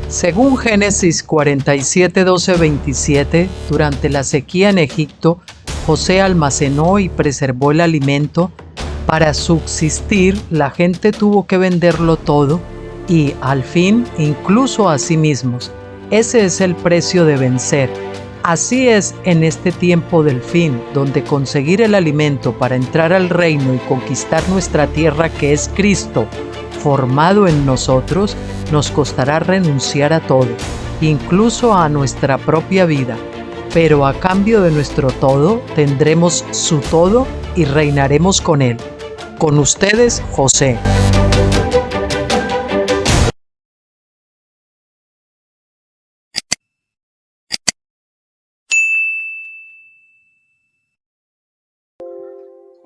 Según Génesis 47, 12, 27, durante la sequía en Egipto, José almacenó y preservó el alimento. Para subsistir, la gente tuvo que venderlo todo y, al fin, incluso a sí mismos. Ese es el precio de vencer. Así es en este tiempo del fin, donde conseguir el alimento para entrar al reino y conquistar nuestra tierra, que es Cristo, formado en nosotros, nos costará renunciar a todo, incluso a nuestra propia vida. Pero a cambio de nuestro todo, tendremos su todo y reinaremos con él. Con ustedes, José.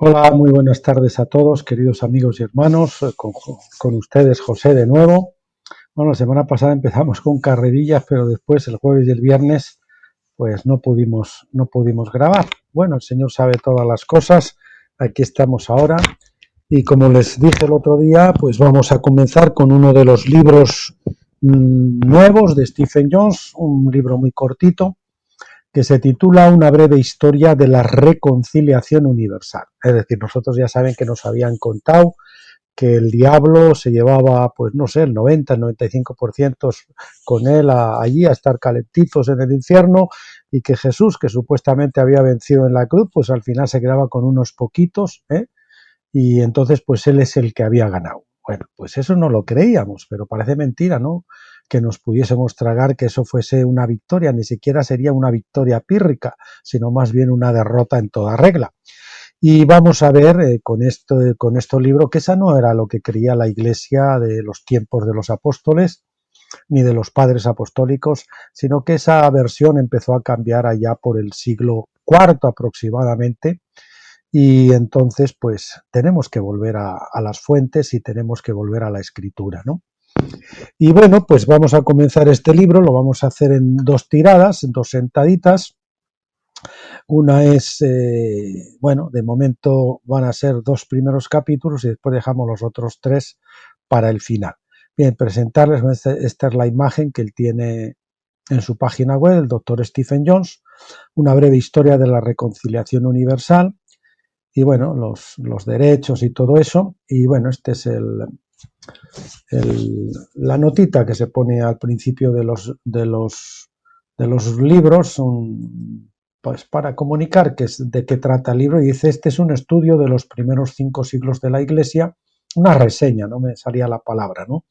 Hola, muy buenas tardes a todos, queridos amigos y hermanos, con ustedes José de nuevo. Bueno, la semana pasada empezamos con carrerillas, pero después el jueves y el viernes pues no pudimos grabar. Bueno, el Señor sabe todas las cosas, aquí estamos ahora y como les dije el otro día, pues vamos a comenzar con uno de los libros nuevos de Stephen Jones, un libro muy cortito, que se titula Una breve historia de la reconciliación universal. Es decir, nosotros ya saben que nos habían contado que el diablo se llevaba, pues no sé, el 90, el 95% con él allí a estar calentitos en el infierno, y que Jesús, que supuestamente había vencido en la cruz, pues al final se quedaba con unos poquitos, y entonces pues él es el que había ganado. Bueno, pues eso no lo creíamos, pero parece mentira, ¿no?, que nos pudiésemos tragar que eso fuese una victoria. Ni siquiera sería una victoria pírrica, sino más bien una derrota en toda regla. Y vamos a ver con este libro que esa no era lo que creía la Iglesia de los tiempos de los apóstoles ni de los padres apostólicos, sino que esa versión empezó a cambiar allá por el siglo IV aproximadamente. Y entonces pues tenemos que volver a las fuentes y tenemos que volver a la escritura, ¿no? Y bueno, pues vamos a comenzar este libro, lo vamos a hacer en 2 tiradas, en 2 sentaditas. Una es, bueno, de momento van a ser 2 primeros capítulos y después dejamos los otros 3 para el final. Bien, presentarles, esta es la imagen que él tiene en su página web, el Dr. Stephen Jones, una breve historia de la reconciliación universal, y bueno, los derechos y todo eso. Y bueno, este es la notita que se pone al principio de los libros, pues para comunicar de qué trata el libro, y dice: este es un estudio de los primeros 5 siglos de la Iglesia, una reseña, no me salía la palabra, ¿no?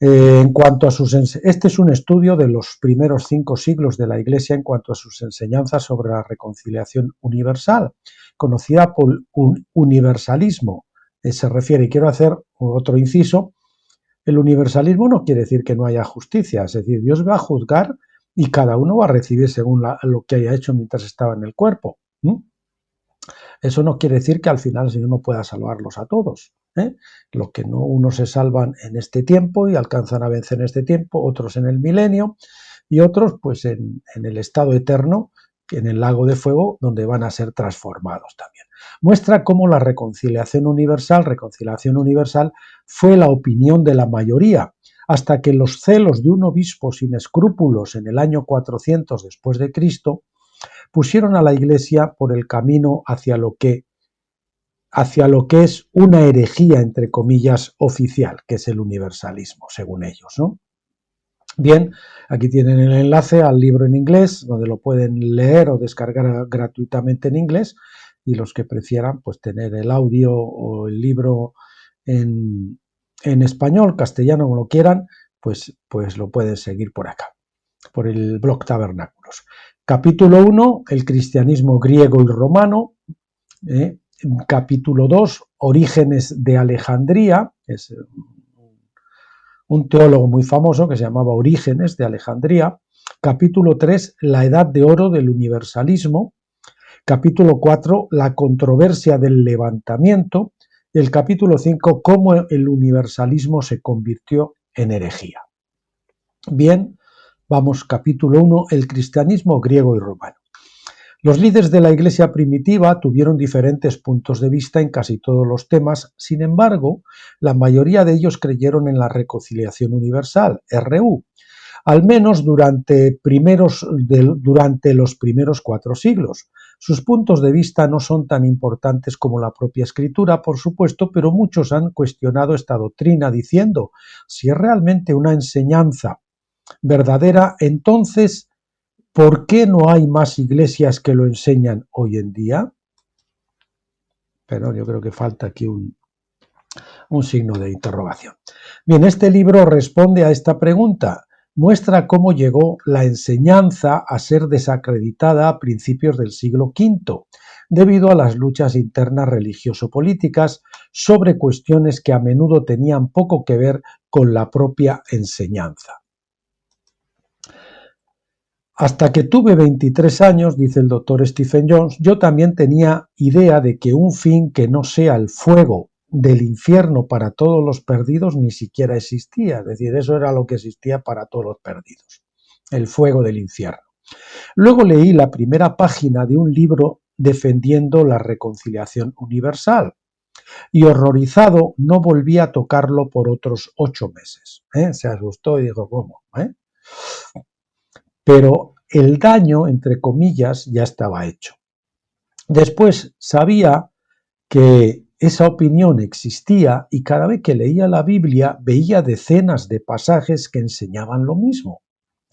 En cuanto a este es un estudio de los primeros 5 siglos de la Iglesia en cuanto a sus enseñanzas sobre la reconciliación universal, conocida por un universalismo. Se refiere, y quiero hacer otro inciso, el universalismo no quiere decir que no haya justicia, es decir, Dios va a juzgar y cada uno va a recibir según lo que haya hecho mientras estaba en el cuerpo. Eso no quiere decir que al final el Señor no pueda salvarlos a todos. Lo que no, unos se salvan en este tiempo y alcanzan a vencer en este tiempo, otros en el milenio y otros pues en el estado eterno, en el lago de fuego, donde van a ser transformados también. Muestra cómo la reconciliación universal fue la opinión de la mayoría, hasta que los celos de un obispo sin escrúpulos en el año 400 después de Cristo pusieron a la Iglesia por el camino hacia lo que es una herejía, entre comillas, oficial, que es el universalismo, según ellos, ¿no? Bien, aquí tienen el enlace al libro en inglés, donde lo pueden leer o descargar gratuitamente en inglés, y los que prefieran pues tener el audio o el libro en español, castellano, como lo quieran, pues lo pueden seguir por acá, por el blog Tabernáculos. Capítulo 1, el cristianismo griego y romano. Capítulo 2, Orígenes de Alejandría, es un teólogo muy famoso que se llamaba Orígenes de Alejandría. Capítulo 3, la edad de oro del universalismo. Capítulo 4, la controversia del levantamiento. El capítulo 5, cómo el universalismo se convirtió en herejía. Bien, vamos, capítulo 1, el cristianismo griego y romano. Los líderes de la Iglesia primitiva tuvieron diferentes puntos de vista en casi todos los temas, sin embargo, la mayoría de ellos creyeron en la reconciliación universal, RU, al menos durante los primeros 4 siglos. Sus puntos de vista no son tan importantes como la propia Escritura, por supuesto, pero muchos han cuestionado esta doctrina diciendo, si es realmente una enseñanza verdadera, entonces, ¿por qué no hay más iglesias que lo enseñan hoy en día? Pero yo creo que falta aquí un signo de interrogación. Bien, este libro responde a esta pregunta. Muestra cómo llegó la enseñanza a ser desacreditada a principios del siglo V, debido a las luchas internas religioso-políticas sobre cuestiones que a menudo tenían poco que ver con la propia enseñanza. Hasta que tuve 23 años, dice el doctor Stephen Jones, yo también tenía idea de que un fin que no sea el fuego del infierno para todos los perdidos ni siquiera existía. Es decir, eso era lo que existía para todos los perdidos, el fuego del infierno. Luego leí la primera página de un libro defendiendo la reconciliación universal y horrorizado no volví a tocarlo por otros 8 meses. Se asustó y dijo, ¿cómo? Pero el daño, entre comillas, ya estaba hecho. Después sabía que esa opinión existía y cada vez que leía la Biblia veía decenas de pasajes que enseñaban lo mismo,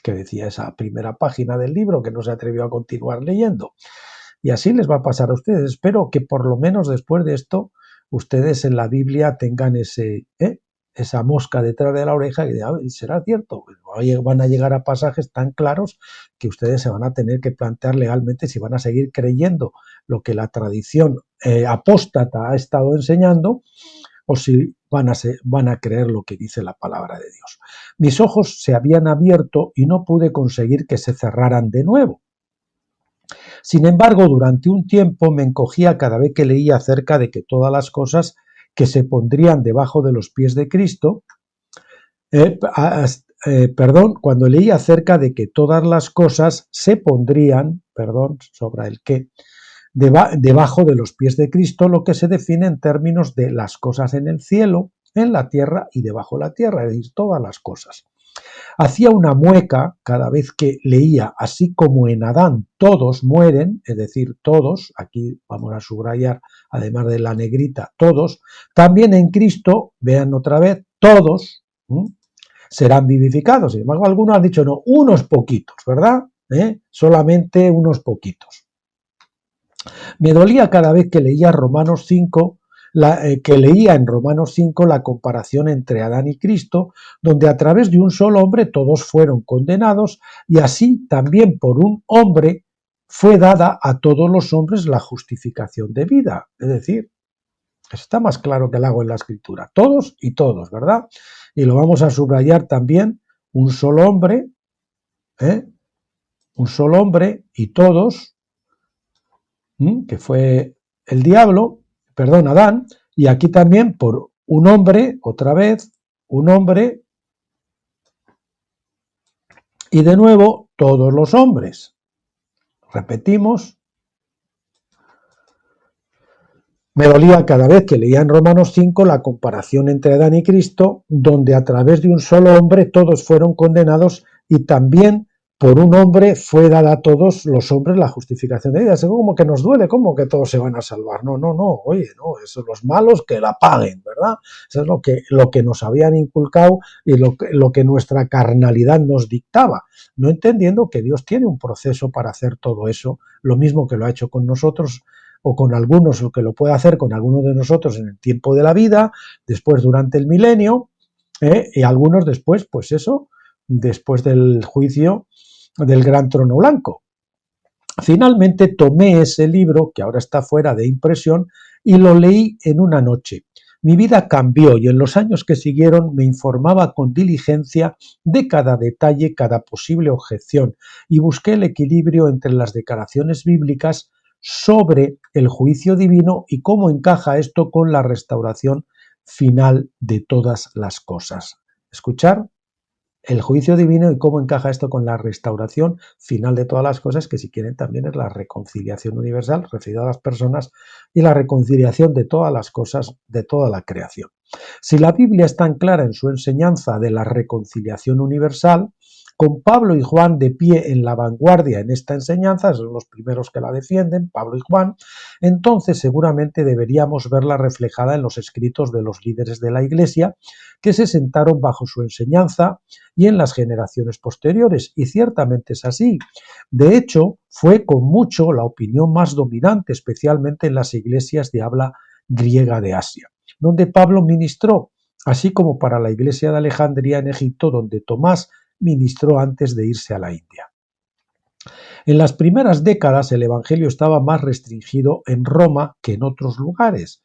que decía esa primera página del libro que no se atrevió a continuar leyendo. Y así les va a pasar a ustedes. Espero que por lo menos después de esto ustedes en la Biblia tengan esa mosca detrás de la oreja y digan, ¿será cierto? Van a llegar a pasajes tan claros que ustedes se van a tener que plantear legalmente si van a seguir creyendo lo que la tradición apóstata ha estado enseñando o si van a creer lo que dice la palabra de Dios. Mis ojos se habían abierto y no pude conseguir que se cerraran de nuevo. Sin embargo, durante un tiempo me encogía cada vez que leía acerca de que todas las cosas que se pondrían debajo de los pies de Cristo, cuando leía acerca de que todas las cosas se pondrían, sobra el qué, debajo de los pies de Cristo, lo que se define en términos de las cosas en el cielo, en la tierra y debajo de la tierra, es decir, todas las cosas. Hacía una mueca cada vez que leía, así como en Adán todos mueren, es decir, todos, aquí vamos a subrayar, además de la negrita, todos, también en Cristo, vean otra vez, todos serán vivificados. Sin embargo, algunos han dicho, no, unos poquitos, ¿verdad? Solamente unos poquitos. Me dolía cada vez que leía Romanos 5, leía en Romanos 5 la comparación entre Adán y Cristo, donde a través de un solo hombre todos fueron condenados y así también por un hombre fue dada a todos los hombres la justificación de vida. Es decir, está más claro que el agua en la Escritura. Todos y todos, ¿verdad? Y lo vamos a subrayar también, un solo hombre y todos, que fue el diablo, Adán, y aquí también por un hombre, otra vez, un hombre, y de nuevo todos los hombres. Repetimos. Me dolía cada vez que leía en Romanos 5 la comparación entre Adán y Cristo, donde a través de un solo hombre todos fueron condenados y también por un hombre fue dada a todos los hombres la justificación de vida. Es como que nos duele, como que todos se van a salvar. No, oye, no, eso los malos que la paguen, ¿verdad? Eso es lo que nos habían inculcado y lo que nuestra carnalidad nos dictaba, no entendiendo que Dios tiene un proceso para hacer todo eso, lo mismo que lo ha hecho con nosotros o con algunos, o que lo puede hacer con algunos de nosotros en el tiempo de la vida, después durante el milenio, y algunos después, pues eso, después del juicio del gran trono blanco. Finalmente tomé ese libro, que ahora está fuera de impresión, y lo leí en una noche. Mi vida cambió y en los años que siguieron me informaba con diligencia de cada detalle, cada posible objeción, y busqué el equilibrio entre las declaraciones bíblicas sobre el juicio divino y cómo encaja esto con la restauración final de todas las cosas. ¿Escuchar? el juicio divino y cómo encaja esto con la restauración final de todas las cosas, que si quieren también es la reconciliación universal referida a las personas y la reconciliación de todas las cosas, de toda la creación. Si la Biblia es tan clara en su enseñanza de la reconciliación universal, con Pablo y Juan de pie en la vanguardia en esta enseñanza, son los primeros que la defienden, Pablo y Juan, entonces seguramente deberíamos verla reflejada en los escritos de los líderes de la Iglesia que se sentaron bajo su enseñanza y en las generaciones posteriores, y ciertamente es así. De hecho, fue con mucho la opinión más dominante, especialmente en las iglesias de habla griega de Asia, donde Pablo ministró, así como para la iglesia de Alejandría en Egipto, donde Tomás ministró antes de irse a la India. En las primeras décadas el evangelio estaba más restringido en Roma que en otros lugares.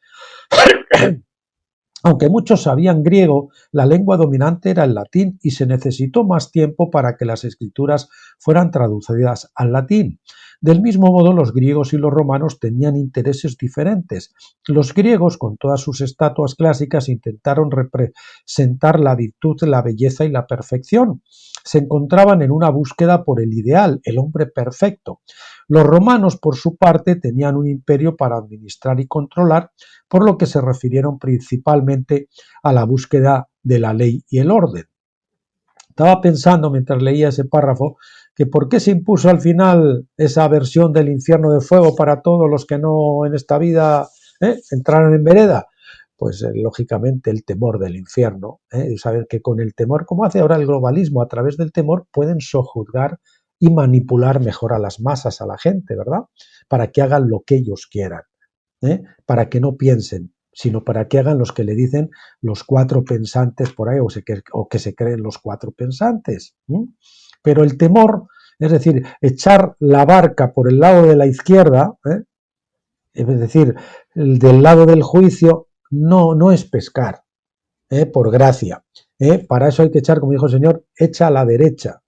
Aunque muchos sabían griego, la lengua dominante era el latín y se necesitó más tiempo para que las escrituras fueran traducidas al latín. Del mismo modo, los griegos y los romanos tenían intereses diferentes. Los griegos, con todas sus estatuas clásicas, intentaron representar la virtud, la belleza y la perfección. Se encontraban en una búsqueda por el ideal, el hombre perfecto. Los romanos, por su parte, tenían un imperio para administrar y controlar, por lo que se refirieron principalmente a la búsqueda de la ley y el orden. Estaba pensando mientras leía ese párrafo que por qué se impuso al final esa versión del infierno de fuego para todos los que no en esta vida entraron en vereda. Pues lógicamente el temor del infierno, saber que con el temor, como hace ahora el globalismo, a través del temor pueden sojuzgar y manipular mejor a las masas, a la gente, ¿verdad? Para que hagan lo que ellos quieran. Para que no piensen, sino para que hagan los que le dicen los cuatro pensantes por ahí o que se creen los cuatro pensantes. Pero el temor, es decir, echar la barca por el lado de la izquierda, es decir, del lado del juicio, no es pescar, por gracia. Para eso hay que echar, como dijo el Señor, echa a la derecha,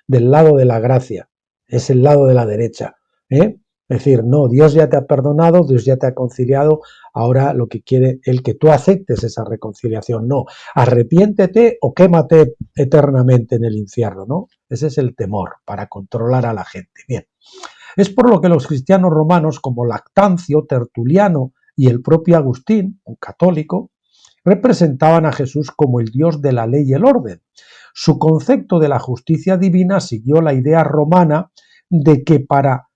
del lado de la gracia. Es el lado de la derecha. Es decir, no, Dios ya te ha perdonado, Dios ya te ha conciliado, ahora lo que quiere es que tú aceptes esa reconciliación. No, arrepiéntete o quémate eternamente en el infierno, ¿no? Ese es el temor, para controlar a la gente. Bien, es por lo que los cristianos romanos, como Lactancio, Tertuliano y el propio Agustín, un católico, representaban a Jesús como el Dios de la ley y el orden. Su concepto de la justicia divina siguió la idea romana de que para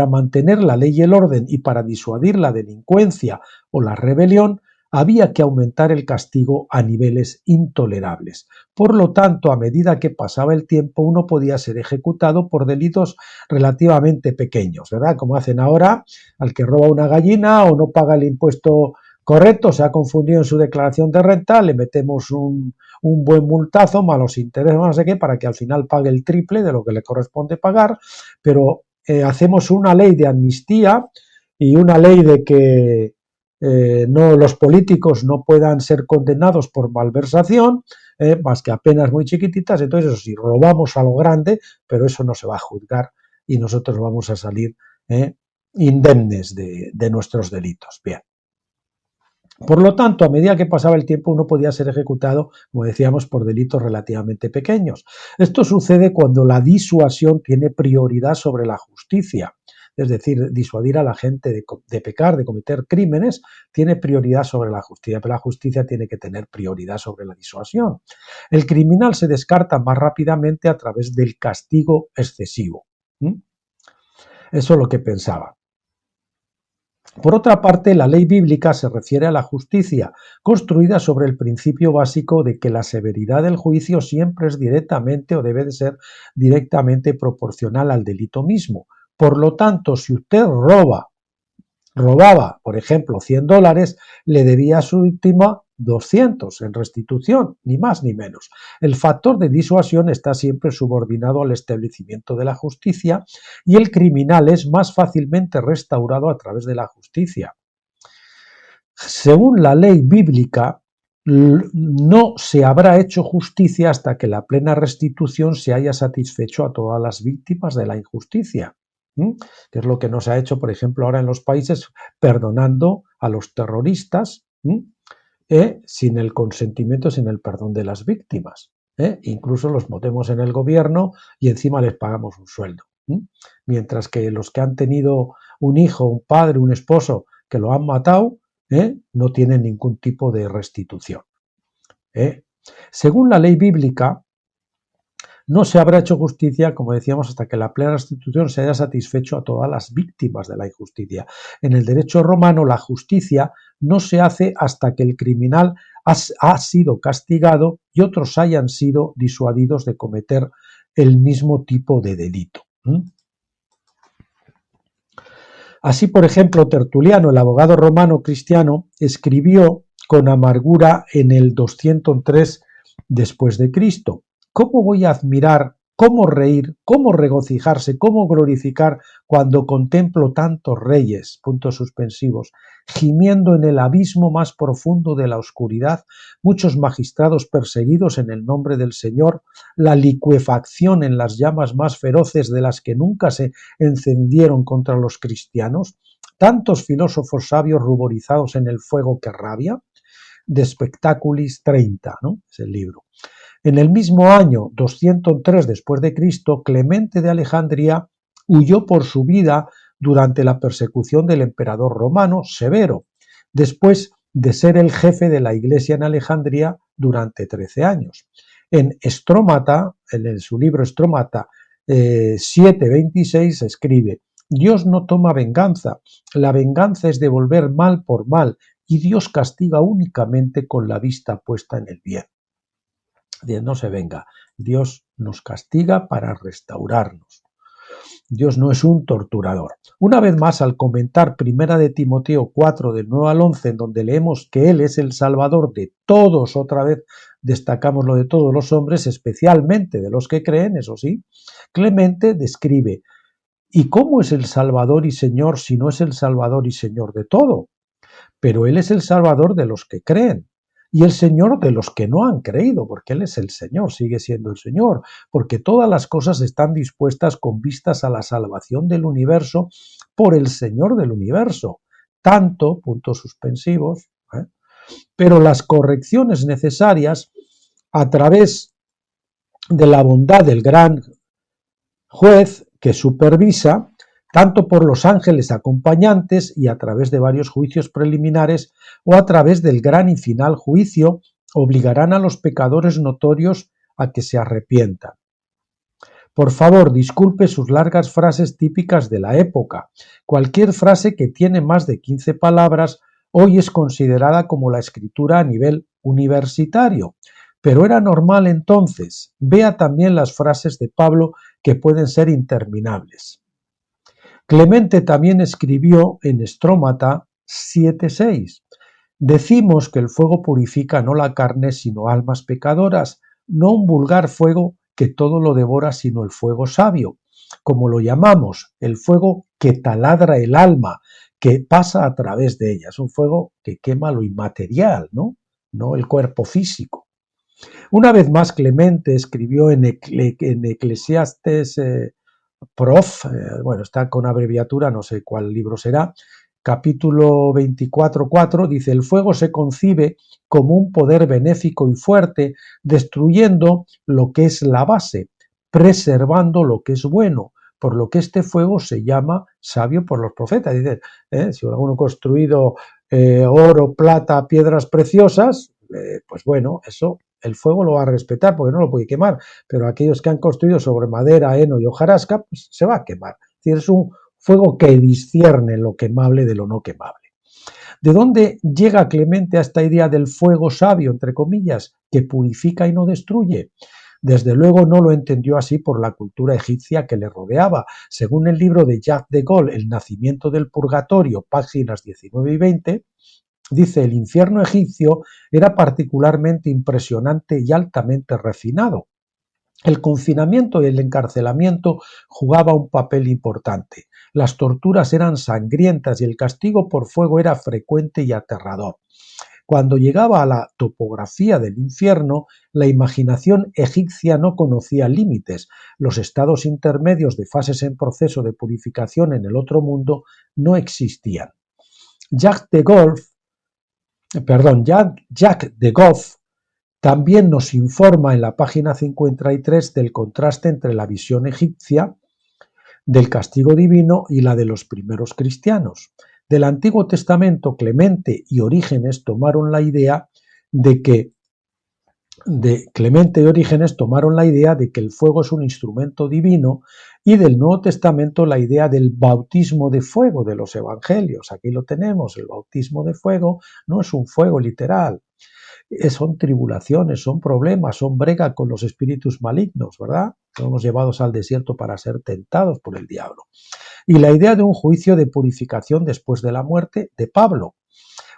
mantener la ley y el orden y para disuadir la delincuencia o la rebelión, había que aumentar el castigo a niveles intolerables. Por lo tanto, a medida que pasaba el tiempo, uno podía ser ejecutado por delitos relativamente pequeños, ¿verdad? Como hacen ahora al que roba una gallina o no paga el impuesto correcto, se ha confundido en su declaración de renta, le metemos un buen multazo, malos intereses, no sé qué, para que al final pague el triple de lo que le corresponde pagar, pero hacemos una ley de amnistía y una ley de que los políticos no puedan ser condenados por malversación, más que apenas muy chiquititas. Entonces, eso sí, robamos a lo grande, pero eso no se va a juzgar y nosotros vamos a salir indemnes de nuestros delitos. Bien. Por lo tanto, a medida que pasaba el tiempo, uno podía ser ejecutado, como decíamos, por delitos relativamente pequeños. Esto sucede cuando la disuasión tiene prioridad sobre la justicia. Es decir, disuadir a la gente de pecar, de cometer crímenes, tiene prioridad sobre la justicia, pero la justicia tiene que tener prioridad sobre la disuasión. El criminal se descarta más rápidamente a través del castigo excesivo. Eso es lo que pensaba. Por otra parte, la ley bíblica se refiere a la justicia, construida sobre el principio básico de que la severidad del juicio siempre es directamente o debe de ser directamente proporcional al delito mismo. Por lo tanto, si usted robaba, por ejemplo, $100, le debía a su víctima 200 en restitución, ni más ni menos. El factor de disuasión está siempre subordinado al establecimiento de la justicia y el criminal es más fácilmente restaurado a través de la justicia. Según la ley bíblica, no se habrá hecho justicia hasta que la plena restitución se haya satisfecho a todas las víctimas de la injusticia, que es lo que no se ha hecho, por ejemplo, ahora en los países, perdonando a los terroristas, sin el consentimiento, sin el perdón de las víctimas. Incluso los metemos en el gobierno y encima les pagamos un sueldo. Mientras que los que han tenido un hijo, un padre, un esposo que lo han matado, no tienen ningún tipo de restitución. Según la ley bíblica, no se habrá hecho justicia, como decíamos, hasta que la plena restitución se haya satisfecho a todas las víctimas de la injusticia. En el derecho romano, la justicia no se hace hasta que el criminal ha sido castigado y otros hayan sido disuadidos de cometer el mismo tipo de delito. Así, por ejemplo, Tertuliano, el abogado romano cristiano, escribió con amargura en el 203 después de Cristo: ¿cómo voy a admirar, cómo reír, cómo regocijarse, cómo glorificar cuando contemplo tantos reyes, puntos suspensivos, gimiendo en el abismo más profundo de la oscuridad, muchos magistrados perseguidos en el nombre del Señor, la licuefacción en las llamas más feroces de las que nunca se encendieron contra los cristianos, tantos filósofos sabios ruborizados en el fuego que rabia? De Spectaculis 30, ¿no? Es el libro. En el mismo año 203 después de Cristo, Clemente de Alejandría huyó por su vida durante la persecución del emperador romano Severo, después de ser el jefe de la iglesia en Alejandría durante 13 años. En Estrómata, en su libro Estrómata 7:26, escribe: Dios no toma venganza, la venganza es devolver mal por mal, y Dios castiga únicamente con la vista puesta en el bien. Dios no se venga, Dios nos castiga para restaurarnos. Dios no es un torturador. Una vez más, al comentar 1 de Timoteo 4, del 9 al 11, en donde leemos que Él es el Salvador de todos, otra vez destacamos lo de todos los hombres, especialmente de los que creen, eso sí, Clemente describe: ¿y cómo es el Salvador y Señor si no es el Salvador y Señor de todo? Pero Él es el Salvador de los que creen y el Señor de los que no han creído, porque Él es el Señor, sigue siendo el Señor, porque todas las cosas están dispuestas con vistas a la salvación del universo por el Señor del universo, tanto, puntos suspensivos, pero las correcciones necesarias a través de la bondad del gran juez que supervisa, tanto por los ángeles acompañantes y a través de varios juicios preliminares o a través del gran y final juicio, obligarán a los pecadores notorios a que se arrepientan. Por favor, disculpe sus largas frases típicas de la época. Cualquier frase que tiene más de 15 palabras hoy es considerada como la escritura a nivel universitario. Pero era normal entonces. Vea también las frases de Pablo, que pueden ser interminables. Clemente también escribió en Estrómata 7:6: decimos que el fuego purifica no la carne, sino almas pecadoras, no un vulgar fuego que todo lo devora, sino el fuego sabio, como lo llamamos, el fuego que taladra el alma, que pasa a través de ella. Es un fuego que quema lo inmaterial, no el cuerpo físico. Una vez más, Clemente escribió en Eclesiastes Prof, bueno, está con abreviatura, no sé cuál libro será, capítulo 24:4, dice: el fuego se concibe como un poder benéfico y fuerte, destruyendo lo que es la base, preservando lo que es bueno, por lo que este fuego se llama sabio por los profetas. Dice, si alguno ha construido oro, plata, piedras preciosas, pues bueno, eso el fuego lo va a respetar porque no lo puede quemar, pero aquellos que han construido sobre madera, heno y hojarasca, pues se va a quemar. Es decir, es un fuego que discierne lo quemable de lo no quemable. ¿De dónde llega Clemente a esta idea del fuego sabio, entre comillas, que purifica y no destruye? Desde luego no lo entendió así por la cultura egipcia que le rodeaba. Según el libro de Jacques de Gaulle, El nacimiento del purgatorio, páginas 19 y 20, dice: el infierno egipcio era particularmente impresionante y altamente refinado. El confinamiento y el encarcelamiento jugaba un papel importante. Las torturas eran sangrientas y el castigo por fuego era frecuente y aterrador. Cuando llegaba a la topografía del infierno, la imaginación egipcia no conocía límites. Los estados intermedios de fases en proceso de purificación en el otro mundo no existían. Jacques de Gaulle Jacques de Goff también nos informa en la página 53 del contraste entre la visión egipcia del castigo divino y la de los primeros cristianos. Del Antiguo Testamento, Clemente y Orígenes tomaron la idea de que el fuego es un instrumento divino, y del Nuevo Testamento la idea del bautismo de fuego de los evangelios. Aquí lo tenemos, el bautismo de fuego no es un fuego literal, son tribulaciones, son problemas, son brega con los espíritus malignos, ¿verdad? Somos llevados al desierto para ser tentados por el diablo. Y la idea de un juicio de purificación después de la muerte de Pablo.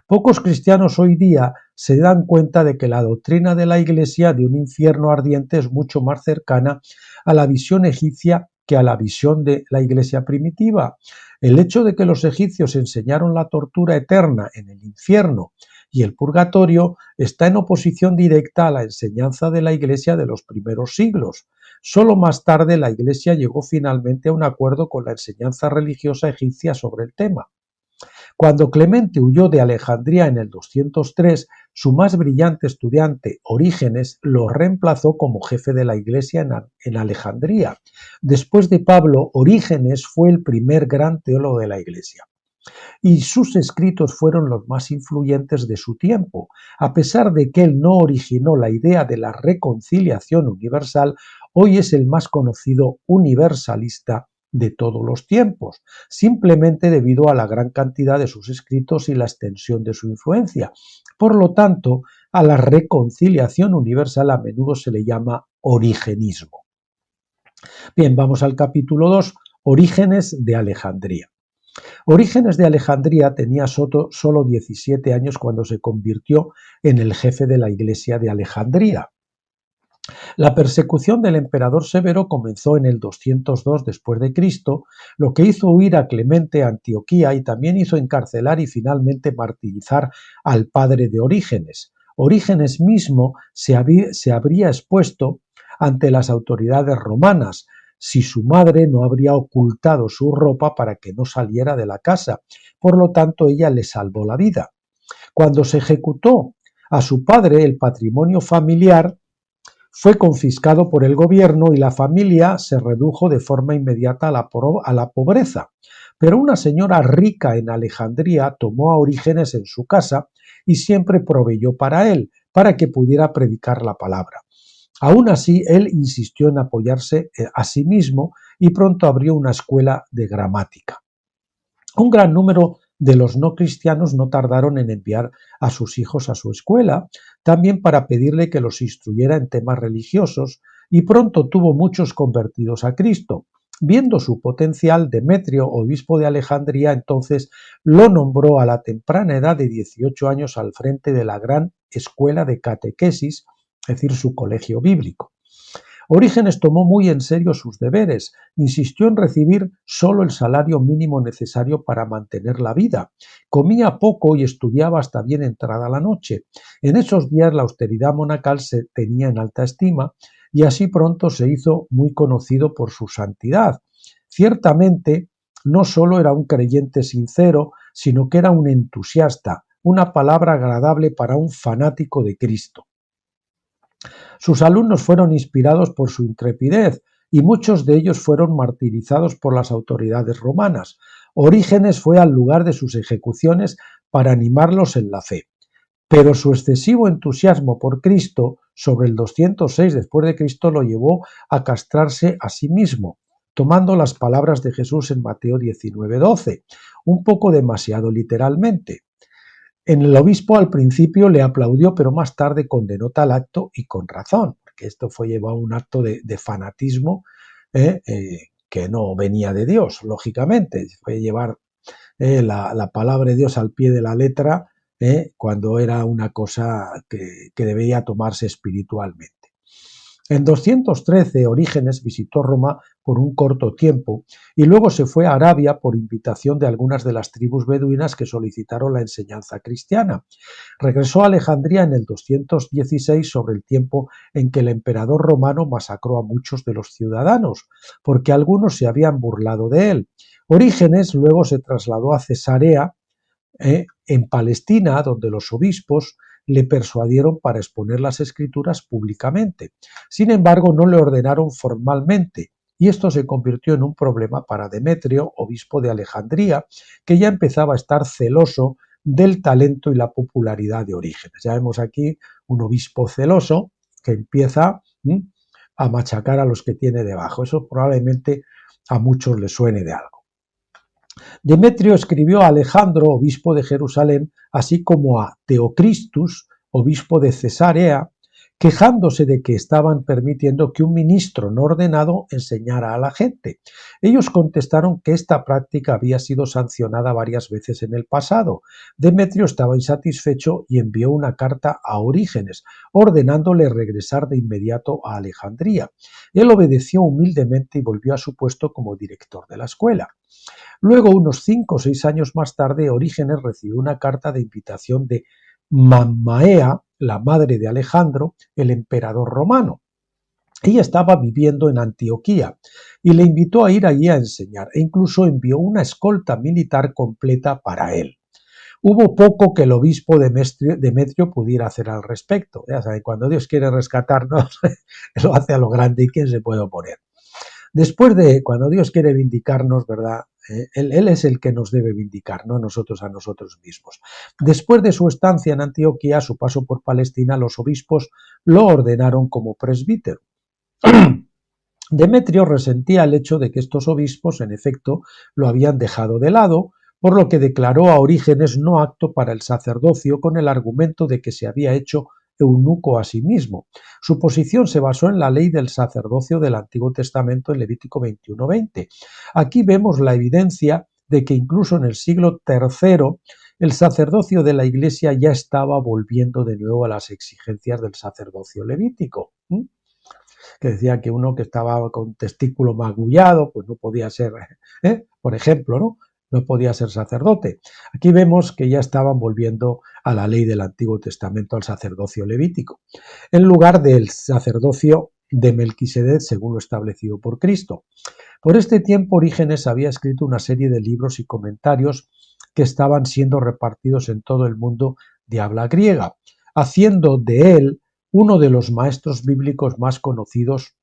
Pocos cristianos hoy día se dan cuenta de que la doctrina de la Iglesia de un infierno ardiente es mucho más cercana a la visión egipcia que a la visión de la Iglesia primitiva. El hecho de que los egipcios enseñaron la tortura eterna en el infierno y el purgatorio está en oposición directa a la enseñanza de la Iglesia de los primeros siglos. Solo más tarde la Iglesia llegó finalmente a un acuerdo con la enseñanza religiosa egipcia sobre el tema. Cuando Clemente huyó de Alejandría en el 203, su más brillante estudiante, Orígenes, lo reemplazó como jefe de la Iglesia en Alejandría. Después de Pablo, Orígenes fue el primer gran teólogo de la Iglesia, y sus escritos fueron los más influyentes de su tiempo. A pesar de que él no originó la idea de la reconciliación universal, hoy es el más conocido universalista de todos los tiempos, simplemente debido a la gran cantidad de sus escritos y la extensión de su influencia. Por lo tanto, a la reconciliación universal a menudo se le llama origenismo. Bien, vamos al capítulo 2, Orígenes de Alejandría. Orígenes de Alejandría tenía solo 17 años cuando se convirtió en el jefe de la Iglesia de Alejandría. La persecución del emperador Severo comenzó en el 202 después de Cristo, lo que hizo huir a Clemente a Antioquía y también hizo encarcelar y finalmente martirizar al padre de Orígenes. Orígenes mismo se habría expuesto ante las autoridades romanas si su madre no habría ocultado su ropa para que no saliera de la casa. Por lo tanto, ella le salvó la vida. Cuando se ejecutó a su padre, el patrimonio familiar fue confiscado por el gobierno y la familia se redujo de forma inmediata a la pobreza. Pero una señora rica en Alejandría tomó a Orígenes en su casa y siempre proveyó para él, para que pudiera predicar la palabra. Aún así, él insistió en apoyarse a sí mismo y pronto abrió una escuela de gramática. Un gran número de los no cristianos no tardaron en enviar a sus hijos a su escuela, también para pedirle que los instruyera en temas religiosos, y pronto tuvo muchos convertidos a Cristo. Viendo su potencial, Demetrio, obispo de Alejandría, entonces lo nombró a la temprana edad de 18 años al frente de la gran escuela de catequesis, es decir, su colegio bíblico. Orígenes tomó muy en serio sus deberes, insistió en recibir solo el salario mínimo necesario para mantener la vida, comía poco y estudiaba hasta bien entrada la noche. En esos días la austeridad monacal se tenía en alta estima y así pronto se hizo muy conocido por su santidad. Ciertamente, no solo era un creyente sincero, sino que era un entusiasta, una palabra agradable para un fanático de Cristo. Sus alumnos fueron inspirados por su intrepidez y muchos de ellos fueron martirizados por las autoridades romanas. Orígenes fue al lugar de sus ejecuciones para animarlos en la fe. Pero su excesivo entusiasmo por Cristo, sobre el 206 después de Cristo, lo llevó a castrarse a sí mismo, tomando las palabras de Jesús en Mateo 19:12, un poco demasiado literalmente. En el obispo al principio le aplaudió, pero más tarde condenó tal acto y con razón, porque esto fue llevado a un acto de fanatismo que no venía de Dios, lógicamente. Fue llevar la palabra de Dios al pie de la letra cuando era una cosa que debía tomarse espiritualmente. En 213 Orígenes visitó Roma por un corto tiempo y luego se fue a Arabia por invitación de algunas de las tribus beduinas que solicitaron la enseñanza cristiana. Regresó a Alejandría en el 216 sobre el tiempo en que el emperador romano masacró a muchos de los ciudadanos, porque algunos se habían burlado de él. Orígenes luego se trasladó a Cesarea en Palestina, donde los obispos le persuadieron para exponer las escrituras públicamente. Sin embargo, no le ordenaron formalmente, y esto se convirtió en un problema para Demetrio, obispo de Alejandría, que ya empezaba a estar celoso del talento y la popularidad de Orígenes. Ya vemos aquí un obispo celoso que empieza a machacar a los que tiene debajo. Eso probablemente a muchos les suene de algo. Demetrio escribió a Alejandro, obispo de Jerusalén, así como a Teocristus, obispo de Cesarea, quejándose de que estaban permitiendo que un ministro no ordenado enseñara a la gente. Ellos contestaron que esta práctica había sido sancionada varias veces en el pasado. Demetrio estaba insatisfecho y envió una carta a Orígenes, ordenándole regresar de inmediato a Alejandría. Él obedeció humildemente y volvió a su puesto como director de la escuela. Luego, unos 5 o 6 años más tarde, Orígenes recibió una carta de invitación de Mammaea, la madre de Alejandro, el emperador romano. Ella estaba viviendo en Antioquía y le invitó a ir allí a enseñar e incluso envió una escolta militar completa para él. Hubo poco que el obispo Demetrio pudiera hacer al respecto. Ya saben, cuando Dios quiere rescatarnos, lo hace a lo grande y ¿quién se puede oponer? Después de, cuando Dios quiere vindicarnos, ¿verdad? Él es el que nos debe vindicar, no nosotros a nosotros mismos. Después de su estancia en Antioquía, su paso por Palestina, los obispos lo ordenaron como presbítero. Demetrio resentía el hecho de que estos obispos, en efecto, lo habían dejado de lado, por lo que declaró a Orígenes no apto para el sacerdocio con el argumento de que se había hecho eunuco a sí mismo. Su posición se basó en la ley del sacerdocio del Antiguo Testamento en Levítico 21:20. Aquí vemos la evidencia de que incluso en el siglo III el sacerdocio de la Iglesia ya estaba volviendo de nuevo a las exigencias del sacerdocio levítico, que decía que uno que estaba con testículo magullado pues no podía ser, por ejemplo, no podía ser sacerdote. Aquí vemos que ya estaban volviendo a la ley del Antiguo Testamento, al sacerdocio levítico, en lugar del sacerdocio de Melquisedec según lo establecido por Cristo. Por este tiempo Orígenes había escrito una serie de libros y comentarios que estaban siendo repartidos en todo el mundo de habla griega, haciendo de él uno de los maestros bíblicos más conocidos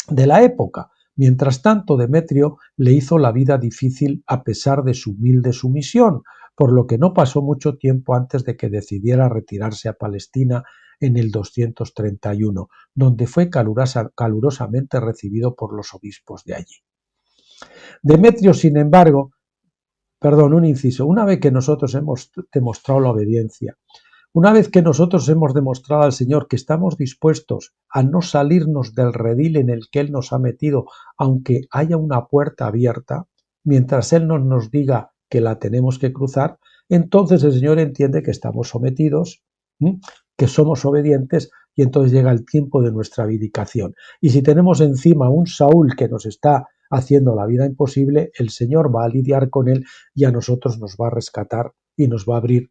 de la época. Mientras tanto, Demetrio le hizo la vida difícil a pesar de su humilde sumisión, por lo que no pasó mucho tiempo antes de que decidiera retirarse a Palestina en el 231, donde fue calurosamente recibido por los obispos de allí. Demetrio, sin embargo, un inciso, una vez que nosotros hemos demostrado la obediencia, una vez que nosotros hemos demostrado al Señor que estamos dispuestos a no salirnos del redil en el que Él nos ha metido, aunque haya una puerta abierta, mientras Él no nos diga que la tenemos que cruzar, entonces el Señor entiende que estamos sometidos, que somos obedientes, y entonces llega el tiempo de nuestra vindicación. Y si tenemos encima un Saúl que nos está haciendo la vida imposible, el Señor va a lidiar con él y a nosotros nos va a rescatar y nos va a abrir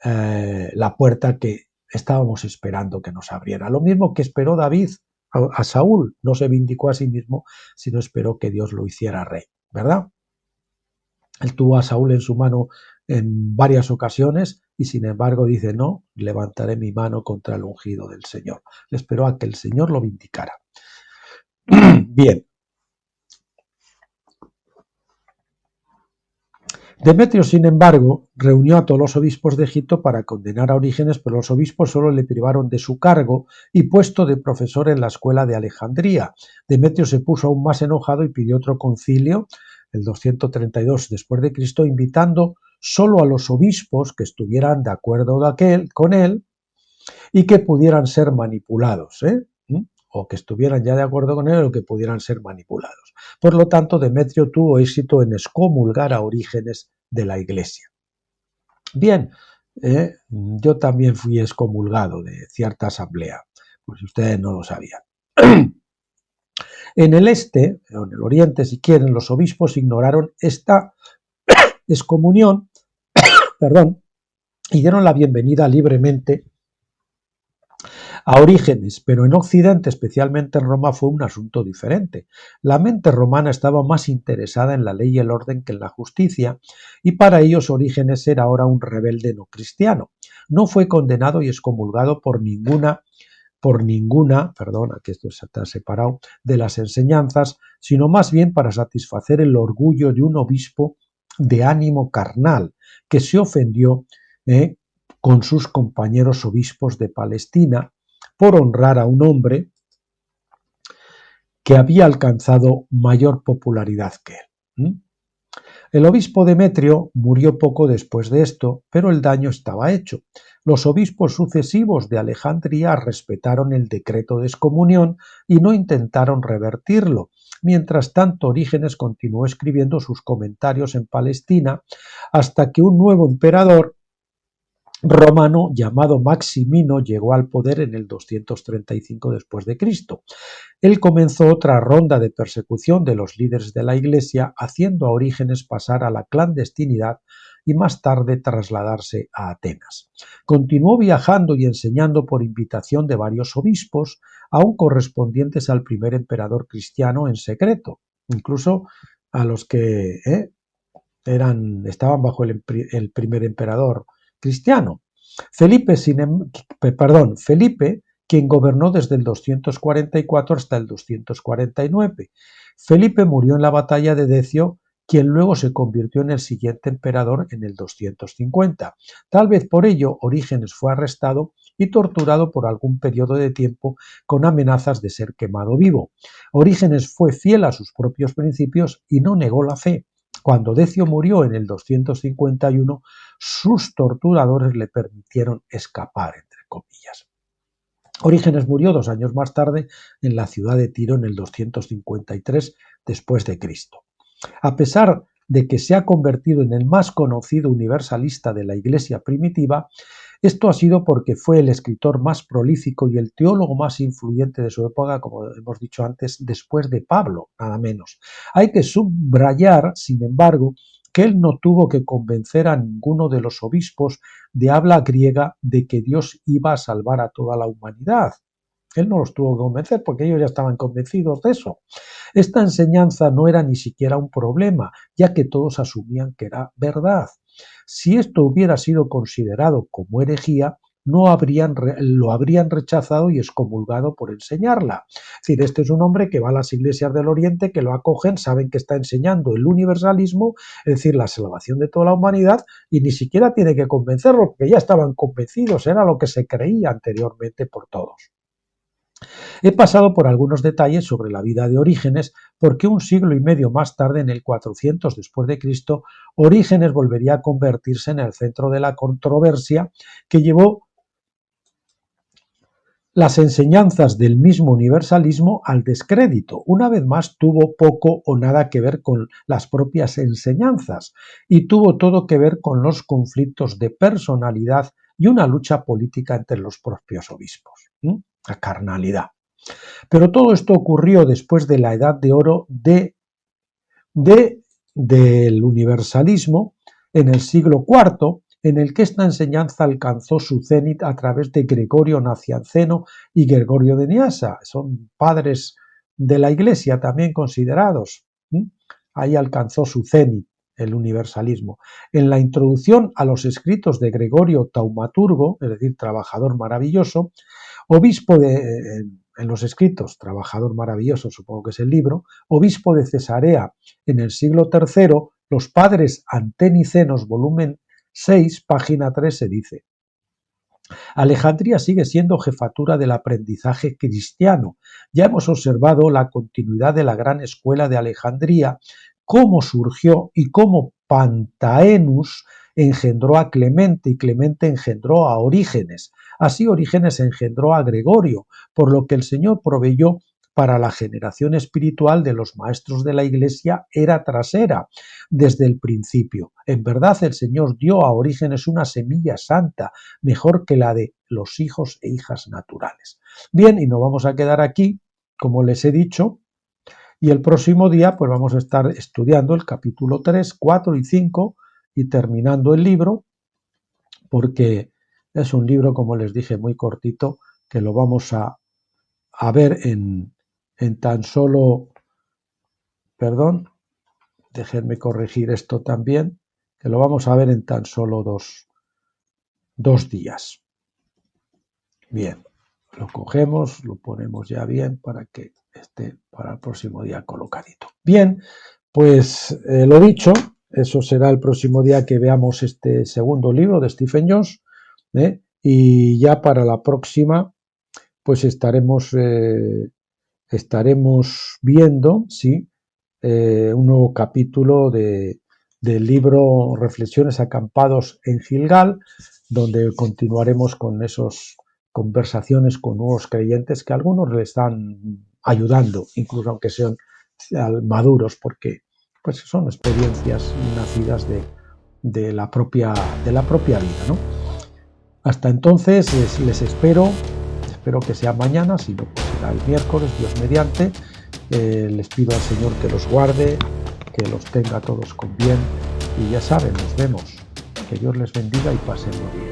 la puerta que estábamos esperando que nos abriera. Lo mismo que esperó David a Saúl, no se vindicó a sí mismo, sino esperó que Dios lo hiciera rey, ¿verdad? Él tuvo a Saúl en su mano en varias ocasiones y sin embargo dice, no, levantaré mi mano contra el ungido del Señor. Le esperó a que el Señor lo vindicara. Bien. Demetrio, sin embargo, reunió a todos los obispos de Egipto para condenar a Orígenes, pero los obispos solo le privaron de su cargo y puesto de profesor en la escuela de Alejandría. Demetrio se puso aún más enojado y pidió otro concilio, el 232 después de Cristo, invitando solo a los obispos que estuvieran de acuerdo con él y que pudieran ser manipulados, o que estuvieran ya de acuerdo con él o que pudieran ser manipulados. Por lo tanto, Demetrio tuvo éxito en excomulgar a Orígenes de la Iglesia. Bien, yo también fui excomulgado de cierta asamblea, pues si ustedes no lo sabían. En el este, o en el oriente, si quieren, los obispos ignoraron esta excomunión, y dieron la bienvenida libremente a Orígenes, pero en Occidente, especialmente en Roma, fue un asunto diferente. La mente romana estaba más interesada en la ley y el orden que en la justicia, y para ellos Orígenes era ahora un rebelde no cristiano. No fue condenado y excomulgado perdona, que esto está separado, de las enseñanzas, sino más bien para satisfacer el orgullo de un obispo de ánimo carnal, que se ofendió con sus compañeros obispos de Palestina por honrar a un hombre que había alcanzado mayor popularidad que él. El obispo Demetrio murió poco después de esto, pero el daño estaba hecho. Los obispos sucesivos de Alejandría respetaron el decreto de excomunión y no intentaron revertirlo. Mientras tanto, Orígenes continuó escribiendo sus comentarios en Palestina hasta que un nuevo emperador romano llamado Maximino llegó al poder en el 235 después de Cristo. Él comenzó otra ronda de persecución de los líderes de la Iglesia, haciendo a Orígenes pasar a la clandestinidad y más tarde trasladarse a Atenas. Continuó viajando y enseñando por invitación de varios obispos, aún correspondientes al primer emperador cristiano en secreto, incluso a los que estaban bajo el primer emperador cristiano. Felipe, quien gobernó desde el 244 hasta el 249. Felipe murió en la batalla de Decio, quien luego se convirtió en el siguiente emperador en el 250. Tal vez por ello Orígenes fue arrestado y torturado por algún periodo de tiempo con amenazas de ser quemado vivo. Orígenes fue fiel a sus propios principios y no negó la fe. Cuando Decio murió en el 251, sus torturadores le permitieron escapar, entre comillas. Orígenes murió 2 años más tarde en la ciudad de Tiro en el 253 después de Cristo. A pesar de que se ha convertido en el más conocido universalista de la Iglesia primitiva, esto ha sido porque fue el escritor más prolífico y el teólogo más influyente de su época, como hemos dicho antes, después de Pablo, nada menos. Hay que subrayar, sin embargo, que él no tuvo que convencer a ninguno de los obispos de habla griega de que Dios iba a salvar a toda la humanidad. Él no los tuvo que convencer porque ellos ya estaban convencidos de eso. Esta enseñanza no era ni siquiera un problema, ya que todos asumían que era verdad. Si esto hubiera sido considerado como herejía, lo habrían rechazado y excomulgado por enseñarla. Es decir, este es un hombre que va a las iglesias del Oriente, que lo acogen, saben que está enseñando el universalismo, es decir, la salvación de toda la humanidad, y ni siquiera tiene que convencerlos, porque ya estaban convencidos, era lo que se creía anteriormente por todos. He pasado por algunos detalles sobre la vida de Orígenes porque un siglo y medio más tarde, en el 400 después de Cristo, Orígenes volvería a convertirse en el centro de la controversia que llevó las enseñanzas del mismo universalismo al descrédito. Una vez más, tuvo poco o nada que ver con las propias enseñanzas y tuvo todo que ver con los conflictos de personalidad y una lucha política entre los propios obispos. La carnalidad. Pero todo esto ocurrió después de la edad de oro del universalismo en el siglo IV, en el que esta enseñanza alcanzó su cenit a través de Gregorio Nacianceno y Gregorio de Niasa. Son padres de la Iglesia también considerados. Ahí alcanzó su cenit el universalismo. En la introducción a los escritos de Gregorio Taumaturgo, es decir, trabajador maravilloso, obispo en los escritos, trabajador maravilloso, supongo que es el libro, obispo de Cesarea en el siglo III, los padres antenicenos, volumen 6, página 3, se dice: Alejandría sigue siendo jefatura del aprendizaje cristiano. Ya hemos observado la continuidad de la gran escuela de Alejandría, cómo surgió y cómo Pantaenus engendró a Clemente y Clemente engendró a Orígenes. Así Orígenes engendró a Gregorio, por lo que el Señor proveyó para la generación espiritual de los maestros de la Iglesia era trasera desde el principio. En verdad el Señor dio a Orígenes una semilla santa, mejor que la de los hijos e hijas naturales. Bien, y nos vamos a quedar aquí, como les he dicho, y el próximo día pues vamos a estar estudiando el capítulo 3, 4 y 5 y terminando el libro, porque es un libro, como les dije, muy cortito, que lo vamos a ver en tan solo, perdón, déjenme corregir esto también, que lo vamos a ver en tan solo dos días. Bien, lo cogemos, lo ponemos ya bien para que esté para el próximo día colocadito. Bien, pues lo dicho, eso será el próximo día que veamos este segundo libro de Stephen Jones, y ya para la próxima pues estaremos viendo, sí, un nuevo capítulo del libro Reflexiones acampados en Gilgal, donde continuaremos con esas conversaciones con nuevos creyentes que a algunos le están ayudando, incluso aunque sean maduros, porque pues son experiencias nacidas de la propia vida, ¿no? Hasta entonces les espero que sea mañana, si no pues será el miércoles, Dios mediante. Les pido al Señor que los guarde, que los tenga todos con bien, y ya saben, nos vemos. Que Dios les bendiga y pasen muy bien.